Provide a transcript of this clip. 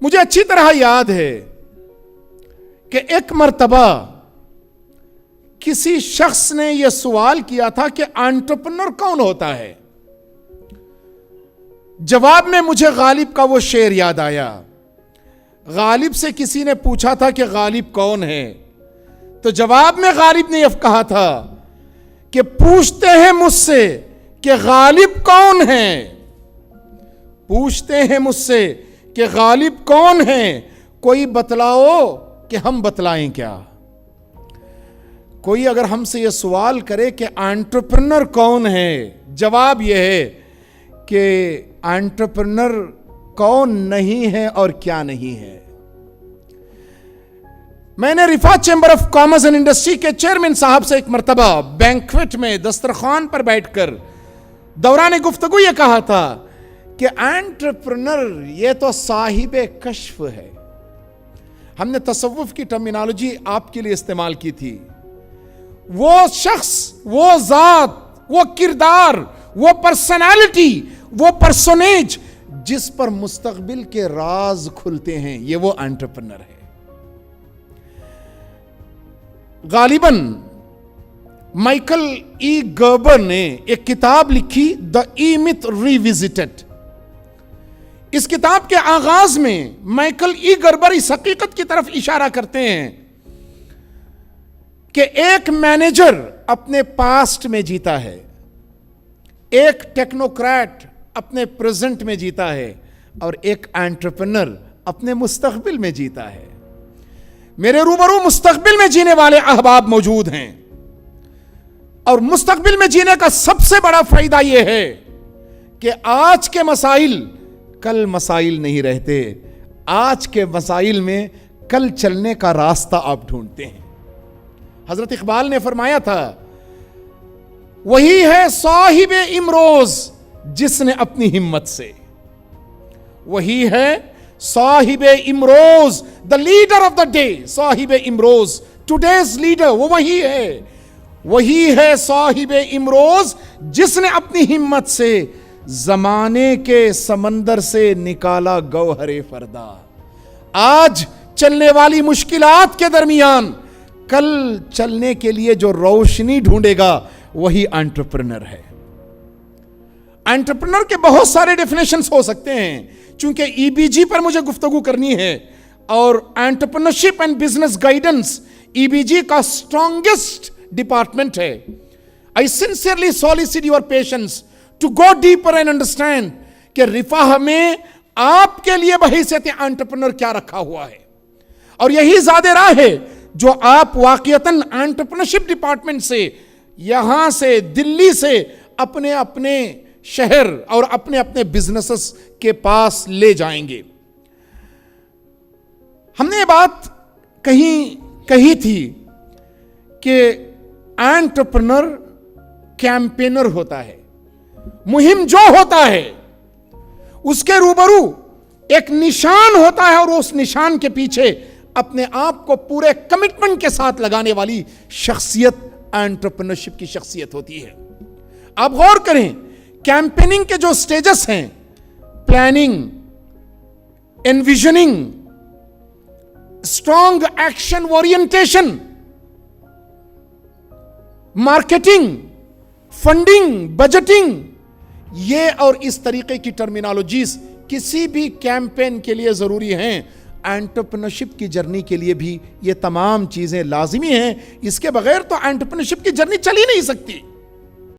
मुझे अच्छी तरह याद है कि एक मर्तबा किसी शख्स ने यह सवाल किया था कि एंटरप्रेन्योर कौन होता है। जवाब में मुझे गालिब का वो शेर याद आया। गालिब से किसी ने पूछा था कि गालिब कौन है, तो जवाब में गालिब ने यह कहा था कि पूछते हैं मुझसे कि गालिब कौन है, पूछते हैं मुझसे कि गालिब कौन है, कोई बतलाओ कि हम बतलाएं क्या। कोई अगर हमसे यह सवाल करे कि एंटरप्रेन्योर कौन है, जवाब यह है कि एंटरप्रेन्योर कौन नहीं है और क्या नहीं है। मैंने रिफा chamber of commerce and industry के चेयरमैन साहब से एक मर्तबा बैंक्वेट में दस्तरखान पर बैठकर दौरान गुफ्तगू ये कहा था कि एंटरप्रेन्योर ये तो साहिबे कश्फ है। हमने तसव्वुफ की टर्मिनोलॉजी आपके लिए इस्तेमाल की थी। वो शख्स, वो जात, वो किरदार, वो पर्सनालिटी, वो पर्सोनेज जिस पर मुस्तकबिल के राज खुलते हैं, ये वो एंटरप्रेन्योर है। गालिबन माइकल ई गर्बर ने एक किताब लिखी, द ई मिथ रिविजिटेड। इस किताब के आगाज में माइकल ई गर्बर इस हकीकत की तरफ इशारा करते हैं कि एक मैनेजर अपने पास्ट में जीता है, एक टेक्नोक्रेट अपने प्रेजेंट में जीता है और एक एंटरप्रेन्योर अपने मुस्तकबिल में जीता है। मेरे रूबरू मुस्तकबिल में जीने वाले अहबाब मौजूद हैं और मुस्तकबिल में जीने का सबसे बड़ा फायदा यह है कि आज के मसाइल कल मसाइल नहीं रहते, आज के मसाइल में कल चलने का रास्ता आप ढूंढते हैं। हजरत इकबाल ने फरमाया था, वही है साहिबे इमरोज जिसने अपनी हिम्मत से, वही है साहिबे इमरोज, the leader of the day, साहिबे इमरोज, टुडेज लीडर वो वही है साहिबे इमरोज जिसने अपनी हिम्मत से जमाने के समंदर से निकाला गौहरे फरदा। आज चलने वाली मुश्किलात के दरमियान कल चलने के लिए जो रोशनी ढूंढेगा वही एंटरप्रेन्योर है। एंटरप्रेन्योर के बहुत सारे डेफिनेशंस हो सकते हैं। चूंकि ईबीजी पर मुझे गुफ्तगू करनी है और entrepreneurship and business guidance EBG का स्ट्रॉन्गेस्ट डिपार्टमेंट है। I sincerely solicit your patience to go deeper and understand कि रिफाह में आपके लिए बहैसियत एंटरप्रेन्योर क्या रखा हुआ है। और यही ज़्यादा राह है जो आप वाकईतन एंटरप्रेन्योरशिप डिपार्टमेंट से, यहां से, दिल्ली से अपने अपने शहर और अपने अपने बिजनेसेस के पास ले जाएंगे। हमने ये बात कही थी कि एंटरप्रेन्योर कैंपेनर होता है। मुहिम जो होता है उसके रूबरू एक निशान होता है और उस निशान के पीछे अपने आप को पूरे कमिटमेंट के साथ लगाने वाली शख्सियत एंटरप्रेन्योरशिप की शख्सियत होती है। आप गौर करें, कैंपेनिंग के जो स्टेजेस हैं, planning, envisioning, strong action orientation, marketing, funding, budgeting, ये और इस तरीके की टर्मिनोलॉजीज किसी भी कैंपेन के लिए जरूरी हैं। एंटरप्रेन्योरशिप की जर्नी के लिए भी ये तमाम चीजें लाजिमी हैं। इसके बगैर तो एंटरप्रेन्योरशिप की जर्नी चल ही नहीं सकती।